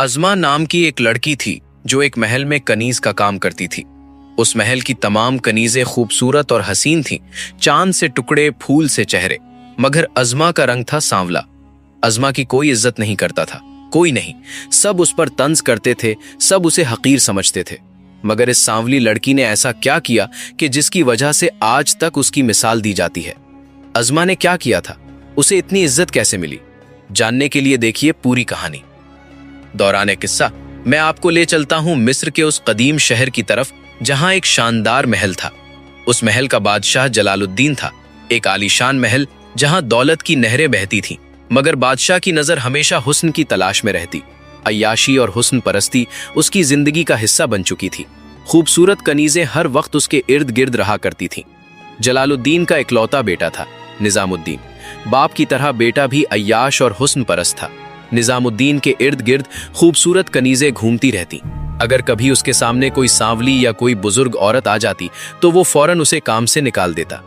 अज़मा नाम की एक लड़की थी जो एक महल में कनीज का काम करती थी। उस महल की तमाम कनीजें खूबसूरत और हसीन थीं, चांद से टुकड़े, फूल से चेहरे। मगर अज़मा का रंग था सांवला। अज़मा की कोई इज्जत नहीं करता था, कोई नहीं। सब उस पर तंज करते थे, सब उसे हकीर समझते थे। मगर इस सांवली लड़की ने ऐसा क्या किया कि जिसकी वजह से आज तक उसकी मिसाल दी जाती है। अज़मा ने क्या किया था? उसे इतनी इज्जत कैसे मिली? जानने के लिए देखिए पूरी कहानी। दौरान किस्सा मैं आपको ले चलता हूं मिस्र के उस कदीम शहर की तरफ जहां एक शानदार महल था। उस महल का बादशाह जलालुद्दीन था। एक आलीशान महल जहां दौलत की नहरें बहती थीं, मगर बादशाह की नजर हमेशा हुस्न की तलाश में रहती। अय्याशी और हुस्न परस्ती उसकी जिंदगी का हिस्सा बन चुकी थी। खूबसूरत कनीजें हर वक्त उसके इर्द गिर्द रहा करती थीं। जलालुद्दीन का इकलौता बेटा था निजामुद्दीन। बाप की तरह बेटा भी अय्याश और हुस्न परस्त था। निजामुद्दीन के इर्द गिर्द खूबसूरत कनीजें घूमती रहती। अगर कभी उसके सामने कोई सांवली या कोई बुजुर्ग औरत आ जाती तो वो फौरन उसे काम से निकाल देता।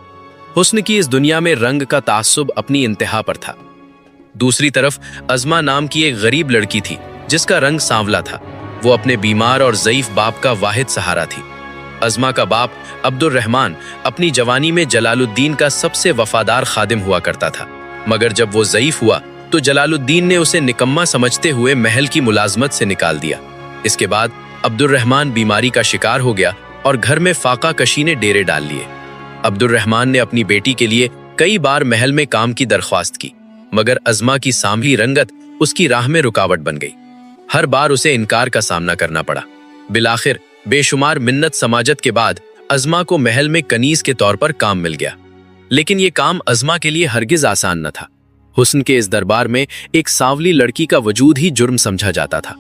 हुस्न की इस दुनिया में रंग का तासुब अपनी इंतहा पर था। दूसरी तरफ अज़मा नाम की एक गरीब लड़की थी जिसका रंग सांवला था। वो अपने बीमार और ज़ईफ बाप का वाहिद सहारा थी। अज़मा का बाप अब्दुर्रहमान अपनी जवानी में जलालुद्दीन का सबसे वफादार खादिम हुआ करता था। मगर जब वो ज़ईफ हुआ तो जलालुद्दीन ने उसे निकम्मा समझते हुए महल की मुलाजमत से निकाल दिया। इसके बाद अब्दुर्रहमान बीमारी का शिकार हो गया और घर में फाका कशी ने डेरे डाल लिए। अब्दुर्रहमान ने अपनी बेटी के लिए कई बार महल में काम की दरख्वास्त की, मगर अज़मा की सांवली रंगत उसकी राह में रुकावट बन गई। हर बार उसे इनकार का सामना करना पड़ा। बिलाखिर बेशुमार मिन्नत समाजत के बाद अज़मा को महल में कनीज के तौर पर काम मिल गया। लेकिन ये काम अज़मा के लिए हरगिज आसान न था। हुस्न के इस दरबार में एक सांवली लड़की का वजूद ही जुर्म समझा जाता था।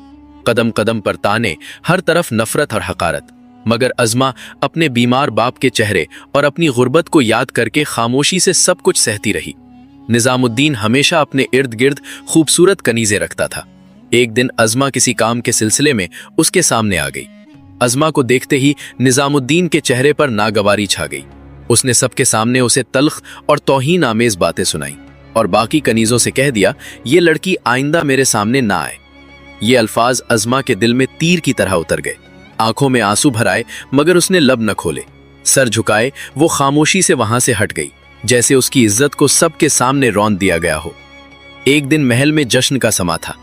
कदम कदम पर ताने, हर तरफ नफरत और हकारत। मगर अज़मा अपने बीमार बाप के चेहरे और अपनी गुर्बत को याद करके खामोशी से सब कुछ सहती रही। निजामुद्दीन हमेशा अपने इर्द गिर्द खूबसूरत कनीजें रखता था। एक दिन अज़मा किसी काम के सिलसिले में उसके सामने आ गई। अज़मा को देखते ही निजामुद्दीन के चेहरे पर नागवारी छा गई। उसने सबके सामने उसे तल्ख और तौहीन आमेज बातें सुनाई और बाकी कनीजों से कह दिया, ये लड़की आइंदा मेरे सामने ना आए। ये अल्फाज अज़मा के दिल में तीर की तरह उतर गए। आंखों में आंसू भर आए, मगर उसने लब न खोले। सर झुकाए वो खामोशी से वहां से हट गई, जैसे उसकी इज्जत को सबके सामने रौंद दिया गया हो। एक दिन महल में जश्न का समा था।